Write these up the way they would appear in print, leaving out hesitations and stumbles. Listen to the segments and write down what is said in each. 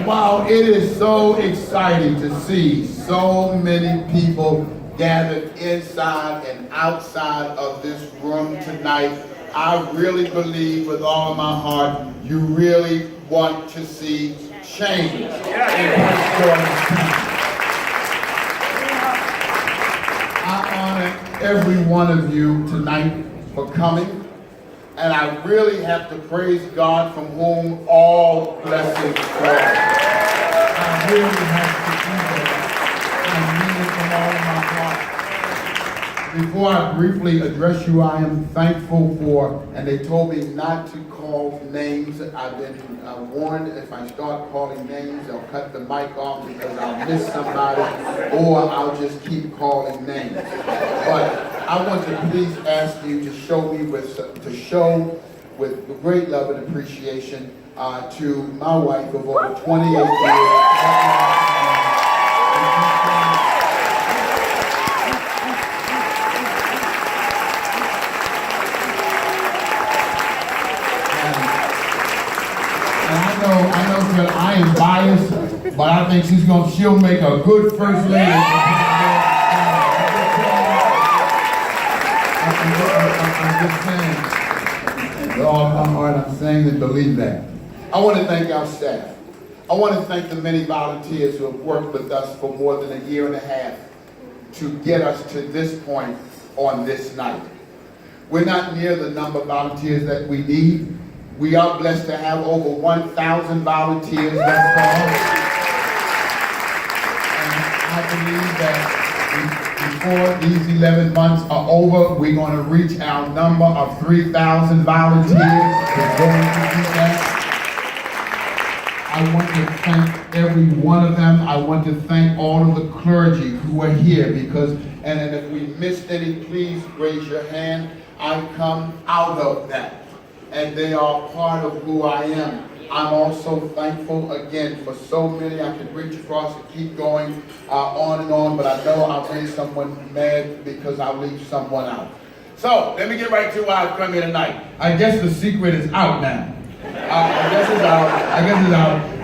Wow, it is so exciting to see so many people gathered inside and outside of this room tonight. I really believe with all of my heart, you really want to see change in Prince George's County. I honor every one of you tonight for coming. And I really have to praise God from whom all blessings flow. I really have to do that. I mean it from all of my heart. Before I briefly address you, I am thankful for, and they told me not to call names. I've been warned if I start calling names, they'll cut the mic off because I'll miss somebody, or I'll just keep calling names. But I want to please ask you to show with great love and appreciation to my wife of over 28 years. I know that I am biased, but I think she'll make a good first lady. I'm just saying, with all my heart, I'm saying and believe that. I want to thank our staff. I want to thank the many volunteers who have worked with us for more than a year and a half to get us to this point on this night. We're not near the number of volunteers that we need. We are blessed to have over 1,000 volunteers thus far. And I believe that before these 11 months are over, we're going to reach our number of 3,000 volunteers. We're going to do that. I want to thank every one of them. I want to thank all of the clergy who are here because, and if we missed any, please raise your hand. I come out of that. And they are part of who I am. I'm also thankful again for so many. I could reach across and keep going on and on, but I know I'll make someone mad because I'll leave someone out. So let me get right to why I've come here tonight. I guess the secret is out now. I guess it's out.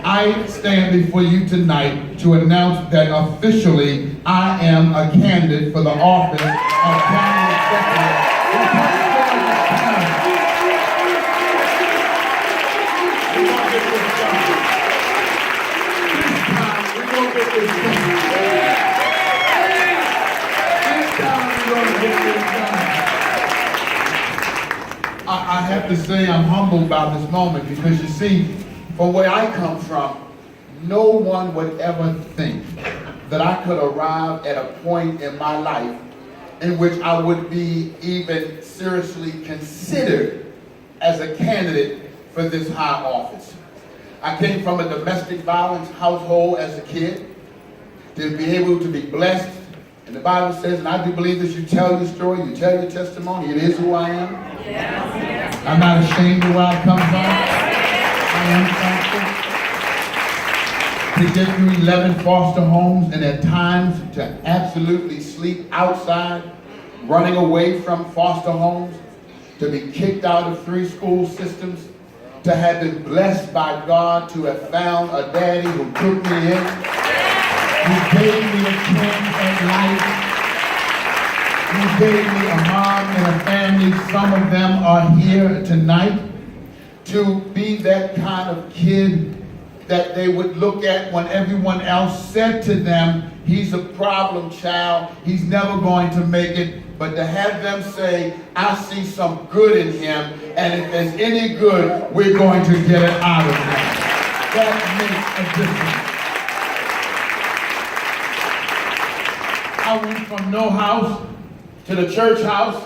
I stand before you tonight to announce that officially I am a candidate for the office of County Executive. I have to say I'm humbled about this moment because you see, from where I come from, no one would ever think that I could arrive at a point in my life in which I would be even seriously considered as a candidate for this high office. I came from a domestic violence household as a kid. To be able to be blessed, and the Bible says, and I do believe that you tell your story, you tell your testimony, it is who I am. Yes. I'm not ashamed of where I come from. I am thankful to get through 11 foster homes and at times to absolutely sleep outside, running away from foster homes, to be kicked out of 3 school systems, to have been blessed by God to have found a daddy who took me in. Who gave me a chance at life. Who gave me a mom and a family. Some of them are here tonight. To be that kind of kid that they would look at when everyone else said to them, he's a problem child, he's never going to make it. But to have them say, I see some good in him, and if there's any good, we're going to get it out of him. That makes a difference. I went from no house to the church house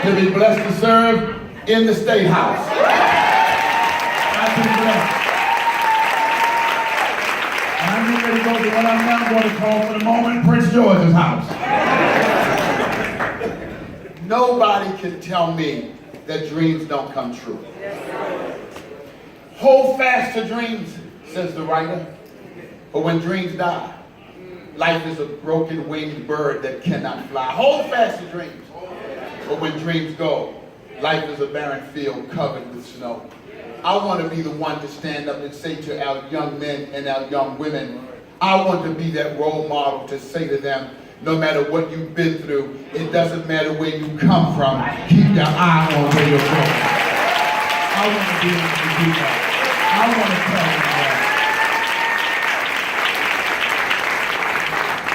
to be blessed to serve in the state house. I've been blessed. And I'm getting ready to go to what I'm now going to call for the moment Prince George's house. Nobody can tell me that dreams don't come true. Hold fast to dreams, says the writer, but when dreams die, life is a broken winged bird that cannot fly. Hold fast to dreams. But when dreams go, life is a barren field covered with snow. I want to be the one to stand up and say to our young men and our young women, I want to be that role model to say to them, no matter what you've been through, it doesn't matter where you come from, keep your eye on where you're going. I want to be able to do that. I want to tell them that.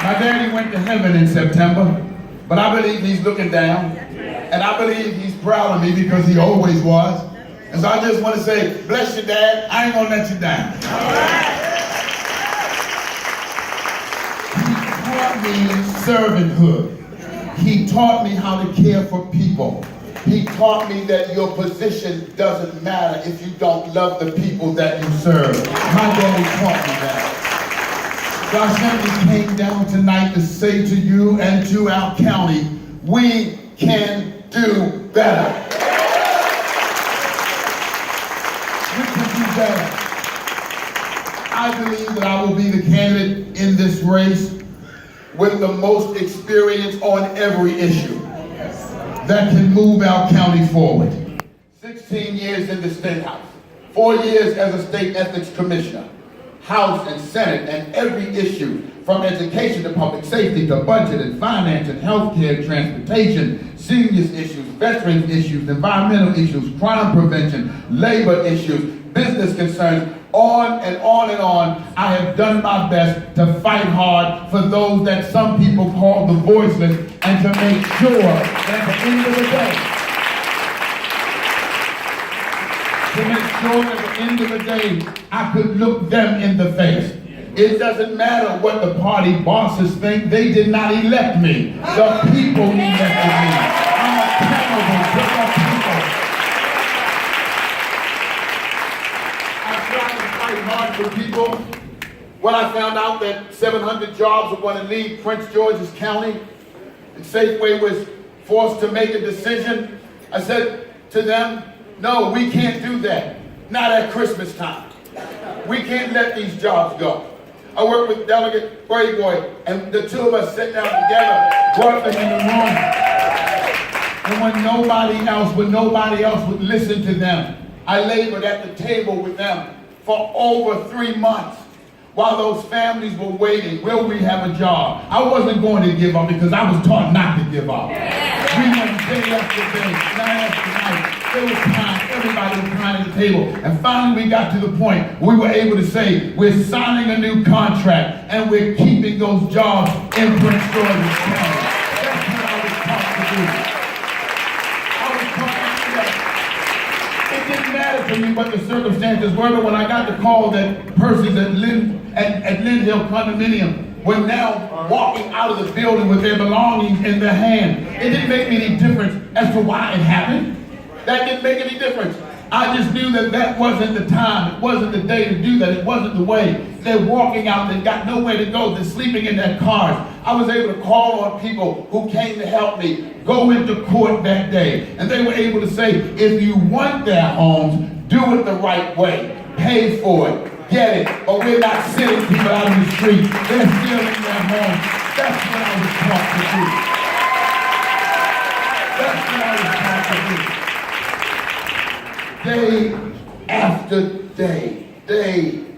My daddy went to heaven in September, but I believe he's looking down, and I believe he's proud of me because he always was. And so I just want to say, bless you, Dad. I ain't going to let you down. He taught me servanthood. He taught me how to care for people. He taught me that your position doesn't matter if you don't love the people that you serve. My daddy taught me that. So I simply came down tonight to say to you and to our county, we can do better. We can do better. I believe that I will be the candidate in this race with the most experience on every issue that can move our county forward. 16 years in the State House, 4 years as a State Ethics Commissioner, House and Senate, and every issue from education to public safety to budget and finance and healthcare, transportation, seniors issues, veterans issues, environmental issues, crime prevention, labor issues, business concerns, on and on and on. I have done my best to fight hard for those that some people call the voiceless, and to make sure that at the end of the day, I could look them in the face. It doesn't matter what the party bosses think. They did not elect me. The people elected me. I'm accountable to the people. I tried to fight hard for people. When I found out that 700 jobs were going to leave Prince George's County, and Safeway was forced to make a decision, I said to them, no, we can't do that. Not at Christmas time. We can't let these jobs go. I worked with Delegate Boy, and the two of us sat down together, brought them in the room. And when nobody else would listen to them, I labored at the table with them for over 3 months while those families were waiting. Will we have a job? I wasn't going to give up because I was taught not to give up. We went day after day, night after night. There was time, everybody was crying at the table. And finally we got to the point we were able to say, we're signing a new contract and we're keeping those jobs in Prince George's County. That's what I was taught to do. I was taught to do that. It didn't matter to me what the circumstances were, but when I got the call that persons at Lynn Hill condominium were now walking out of the building with their belongings in their hand, it didn't make any difference as to why it happened. That didn't make any difference. I just knew that that wasn't the time. It wasn't the day to do that. It wasn't the way. They're walking out. They've got nowhere to go. They're sleeping in their cars. I was able to call on people who came to help me go into court that day. And they were able to say, if you want their homes, do it the right way. Pay for it. Get it. But we're not sending people out in the street. They're still in their homes. That's what I was taught to do. That's what I was taught to do. Day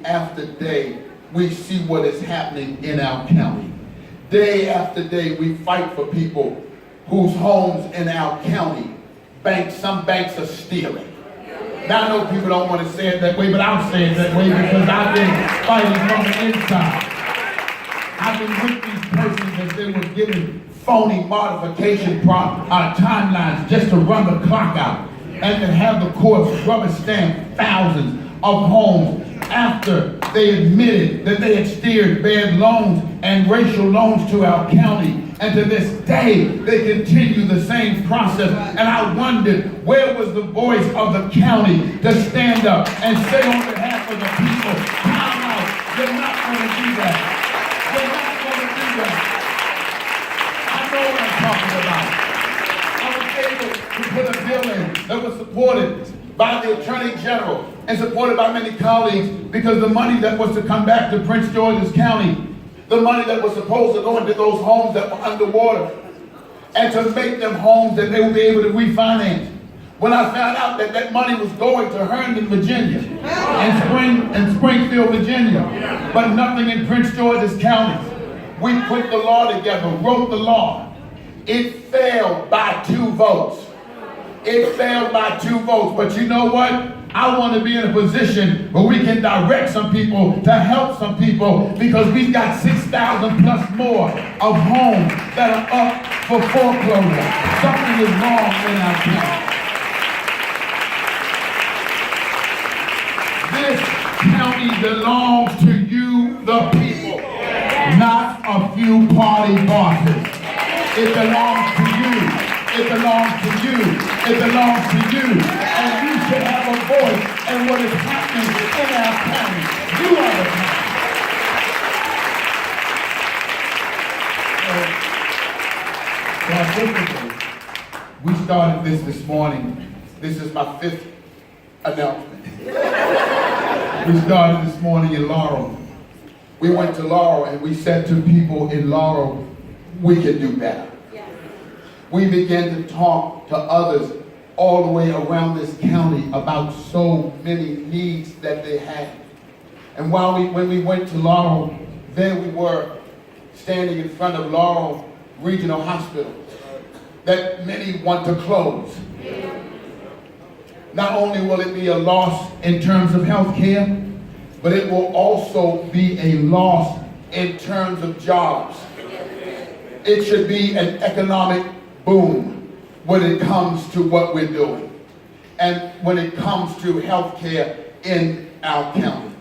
after day, we see what is happening in our county. Day after day, we fight for people whose homes in our county, some banks are stealing. Now I know people don't want to say it that way, but I'll say it that way because I've been fighting from the inside. I've been with these persons as they were given phony modification timelines just to run the clock out, and to have the courts rubber stamp thousands of homes after they admitted that they had steered bad loans and racial loans to our county. And to this day, they continue the same process. And I wondered, where was the voice of the county to stand up and say on behalf of the people, time out, you're not going to do that. You're not going to do that. I know what I'm talking about. To put a bill in that was supported by the Attorney General and supported by many colleagues, because the money that was to come back to Prince George's County, the money that was supposed to go into those homes that were underwater and to make them homes that they would be able to refinance, when I found out that that money was going to Herndon, Virginia, and Springfield, Virginia, but nothing in Prince George's County. We put the law together, wrote the law. It failed by 2 votes. It failed by 2 votes, but you know what? I want to be in a position where we can direct some people to help some people, because we've got 6,000 plus more of homes that are up for foreclosure. Something is wrong in our county. This county belongs to you, the people, not a few party bosses. It belongs to you. It belongs to you. It belongs to you. And you should have a voice in what is happening in our county. You are the county. We started this morning. This is my 5th announcement. We started this morning in Laurel. We went to Laurel and we said to people in Laurel, we can do better. We began to talk to others all the way around this county about so many needs that they had. And when we went to Laurel, there we were standing in front of Laurel Regional Hospital that many want to close. Not only will it be a loss in terms of health care, but it will also be a loss in terms of jobs. It should be an economic boom when it comes to what we're doing and when it comes to health care in our county.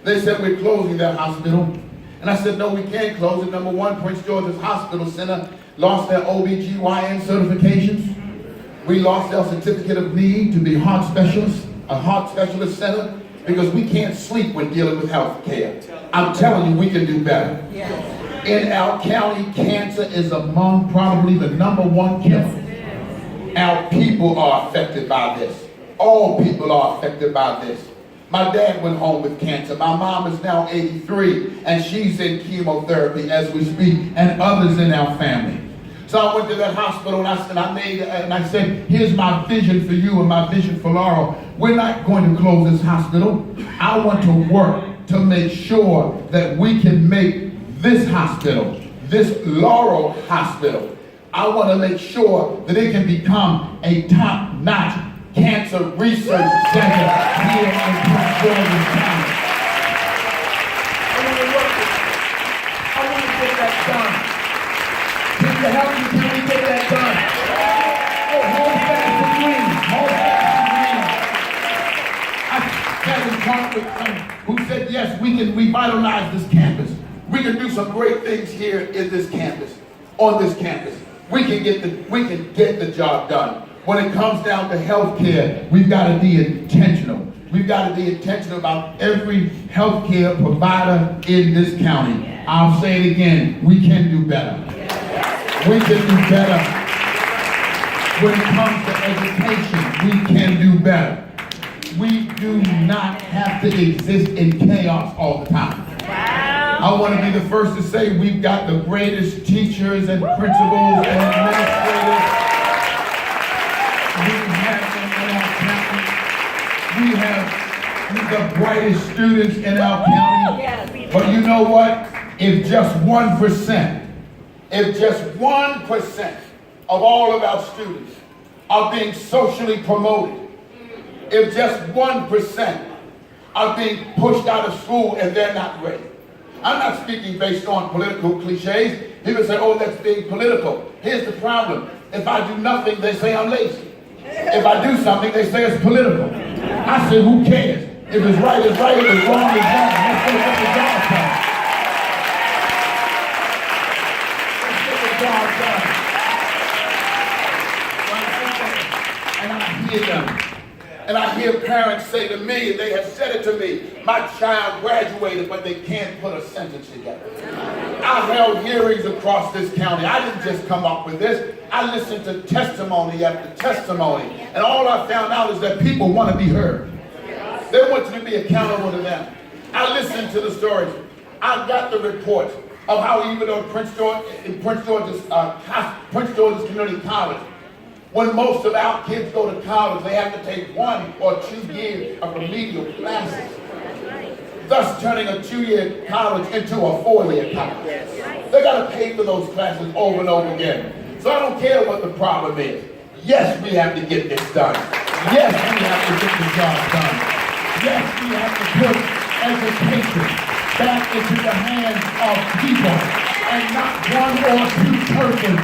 They said we're closing that hospital. And I said, no, we can't close it. Number one, Prince George's Hospital Center lost their OBGYN certifications. We lost our certificate of need to be a heart specialist center, because we can't sleep when dealing with health care. I'm telling you, we can do better. Yes. In our county, cancer is among probably the #1 killer. Our people are affected by this. All people are affected by this. My dad went home with cancer. My mom is now 83, and she's in chemotherapy as we speak, and others in our family. So I went to that hospital and I said, here's my vision for you and my vision for Laurel. We're not going to close this hospital. I want to work to make sure that we can make this hospital, this Laurel Hospital, I want to make sure that it can become a top-notch cancer research center here in Prince George's County. I want to get that done. Can you help me? Can we get that done? Oh, hold fast and green. Hold fast and green. I had a talk with who said, yes, we can revitalize this campus. We can do some great things here in this campus, on this campus. We can get the job done. When it comes down to health care, we've got to be intentional. We've got to be intentional about every health care provider in this county. I'll say it again, we can do better. We can do better. When it comes to education, we can do better. We do not have to exist in chaos all the time. I want to be the first to say we've got the greatest teachers and principals and administrators. We have the brightest students in our county. But you know what? If just 1%, if just 1% of all of our students are being socially promoted, if just 1% are being pushed out of school and they're not ready. I'm not speaking based on political cliches. People say, oh, that's being political. Here's the problem. If I do nothing, they say I'm lazy. If I do something, they say it's political. I say, who cares? If it's right, it's right. If it's wrong, it's wrong. Let's go get the job done. Let's get the job done. And I hear them. And I hear parents say to me, and they have said it to me, my child graduated, but they can't put a sentence together. I held hearings across this county. I didn't just come up with this. I listened to testimony after testimony. And all I found out is that people want to be heard. They want you to be accountable to them. I listened to the stories. I got the reports of how even though Prince George's Community College, When most of our kids go to college, they have to take 1 or 2 years of remedial classes, thus turning a 2-year college into a 4-year college. They got to pay for those classes over and over again. So I don't care what the problem is. Yes, we have to get this done. Yes, we have to get the job done. Yes, we have to put education back into the hands of people and not 1 or 2 persons.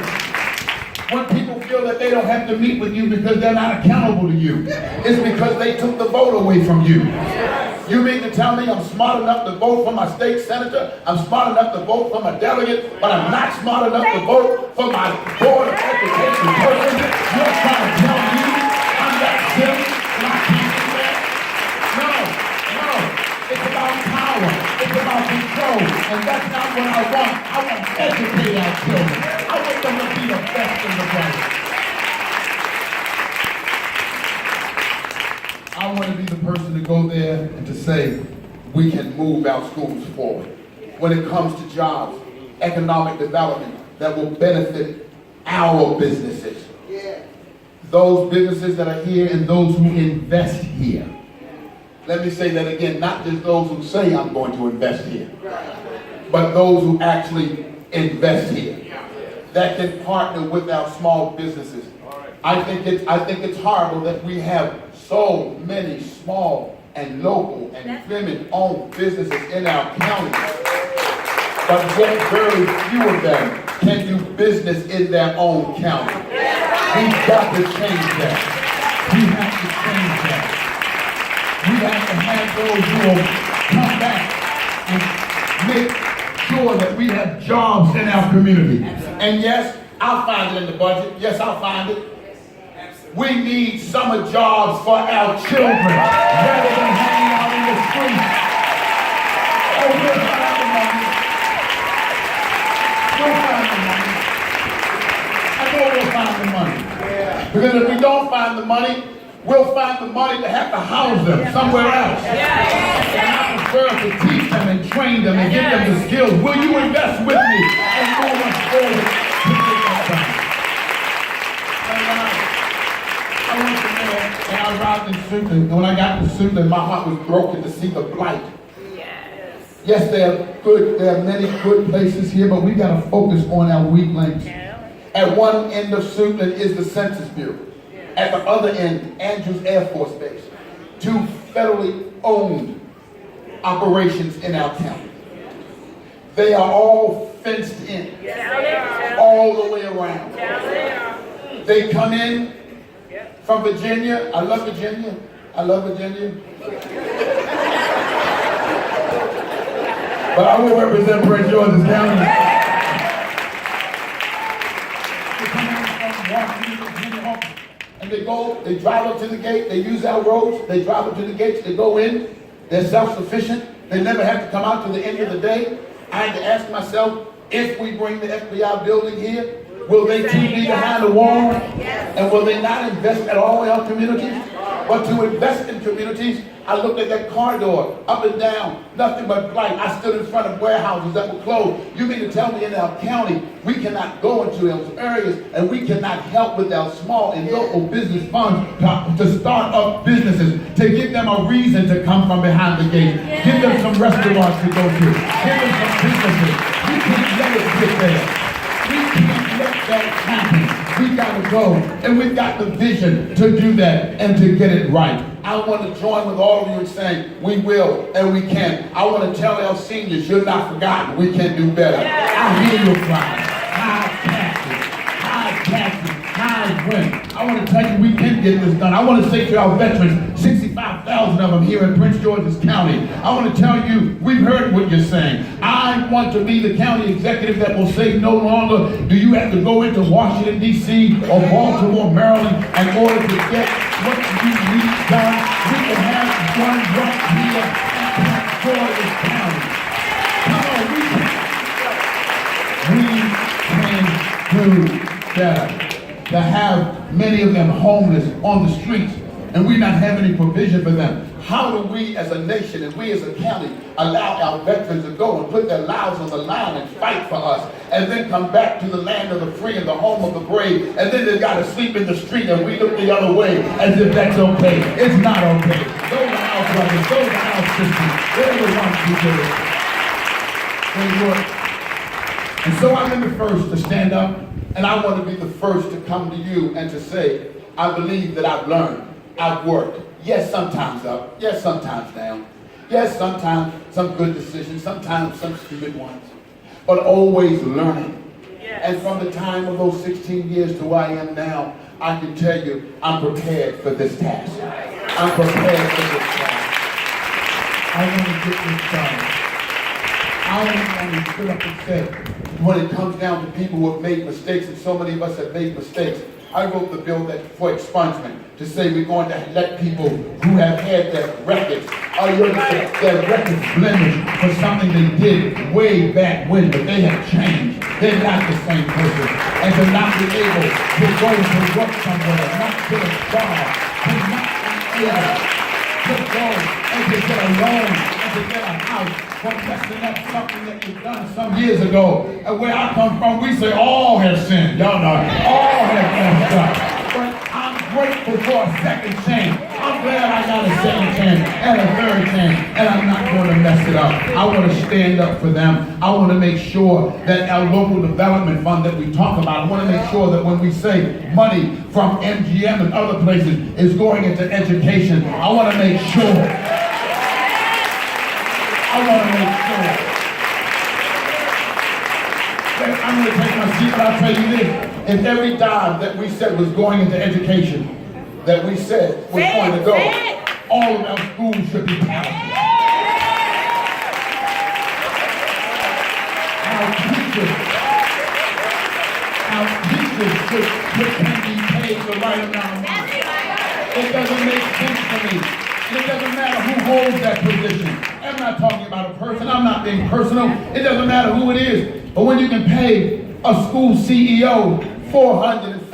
When people feel that they don't have to meet with you because they're not accountable to you, it's because they took the vote away from you. You mean to tell me I'm smart enough to vote for my state senator, I'm smart enough to vote for my delegate, but I'm not smart enough to vote for my board of education person? You're trying to tell me I'm that silly and I can't do that? No. It's about power. It's about control. And that's not what I want. I want to educate our children. I want them to be the best in the world. I want to be the person to go there and to say, we can move our schools forward. When it comes to jobs, economic development that will benefit our businesses. Those businesses that are here and those who invest here. Let me say that again, not just those who say I'm going to invest here, but those who actually invest here, that can partner with our small businesses. I think it's horrible that we have so many small and local and women-owned businesses in our county, but yet very few of them can do business in their own county. We've got to change that. We have to change that. We have to have those who will come back and make sure that we have jobs in our community. And yes, I'll find it in the budget. Yes, I'll find it. We need summer jobs for our children rather than hanging out in the streets. Oh, we'll find the money. We'll find the money. I know we'll find the money. Because if we don't find the money, we'll find the money to have to house them somewhere else. And I prefer to teach them and train them and give them the skills. Will you invest with me and move us forward to get that done? I went to there and I arrived in Suitland. And when I got to Suitland, my heart was broken to see the blight. Yes, there are many good places here, but we got to focus on our weak links. At one end of Suitland is the Census Bureau. At the other end, Andrews Air Force Base. 2 federally owned operations in our county. They are all fenced in, all the way around. They come in from Virginia. I love Virginia. I love Virginia. But I will represent Prince George's County. They come in from Washington, Virginia, and they drive up to the gate, they use our roads, they drive up to the gates, they go in, they're self-sufficient, they never have to come out to the end of the day. I had to ask myself, if we bring the FBI building here, will they too be behind the wall? And will they not invest at all in our communities? But to invest in communities, I looked at that corridor, up and down, nothing but blight. I stood in front of warehouses that were closed. You mean to tell me in our county, we cannot go into those areas and we cannot help with our small and local business funds to start up businesses, to give them a reason to come from behind the gate. Give them some restaurants to go to. Give them some businesses. We can't let it sit there. We can't let that happen. We got to go, and we've got the vision to do that and to get it right. I want to join with all of you in saying we will and we can. I want to tell our seniors, you're not forgotten. We can do better. I hear your cry. High taxes, high rent. I want to tell you we can get this done. I want to say to our veterans, 65,000 of them here in Prince George's County. I want to tell you, we've heard what you're saying. I want to be the county executive that will say no longer do you have to go into Washington, D.C. or Baltimore, Maryland in order to get what you need done. We can have one right here in Prince George's County. Come on, we can do better. To have many of them homeless on the streets and we not have any provision for them. how do we as a nation and we as a county allow our veterans to go and put their lives on the line and fight for us, and then come back to the land of the free and the home of the brave, and then they got to sleep in the street and we look the other way as if that's okay. It's not okay. Those are our brothers, those are our sisters. They're the ones who do it. They work. And so I'm in the first to stand up, and I want to be the first to come to you and to say, I believe that I've learned, I've worked. Yes, sometimes up, yes, sometimes down. Yes, sometimes some good decisions, sometimes some stupid ones, but always learning. Yes. And from the time of those 16 years to where I am now, I can tell you, I'm prepared for this task. I'm prepared for this task. I want to get this done. I don't want to stood up and say, when it comes down to people who have made mistakes, and so many of us have made mistakes, I wrote the bill that for expungement to say we're going to let people who have had their records, their records blemished for something they did way back when, but they have changed. They're not the same person. And to not be able to go to work somewhere, not get a job, to not be able to go and to get a loan and to get a house for messing up something that you've done some years ago. And where I come from, we say all have sinned. Y'all know, all have messed up. But I'm grateful for a second chance. I'm glad I got a second chance and a third chance, and I'm not going to mess it up. I want to stand up for them. I want to make sure that our local development fund that we talk about, I want to make sure that when we say money from MGM and other places is going into education, I want to make sure. I want to make sure. I'm going to take my seat, but I'll tell you this. If every dime that we said was going into education, that we said was going to go, all of our schools should be passed. Our teachers can be paid the right amount of money. It doesn't make sense to me. It doesn't matter who holds that position. I'm not talking about a person. I'm not being personal. It doesn't matter who it is. But when you can pay a school CEO $450,000,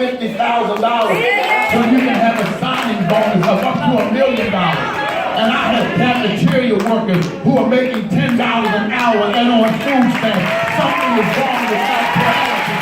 when you can have a signing bonus of up to $1 million. And I have cafeteria workers who are making $10 an hour and on food stamps. Something is wrong with that priority.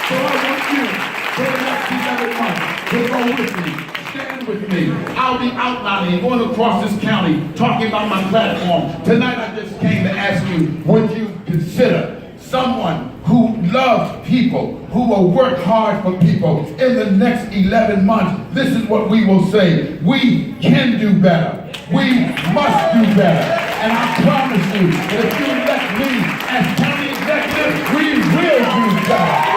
So I want you for the next 11 months to go with me, stand with me. I'll be outlining, going across this county, talking about my platform. Tonight I just came to ask you, would you consider someone who loves people, who will work hard for people in the next 11 months? This is what we will say. We can do better. We must do better. And I promise you, if you let me as county executive, we will do better.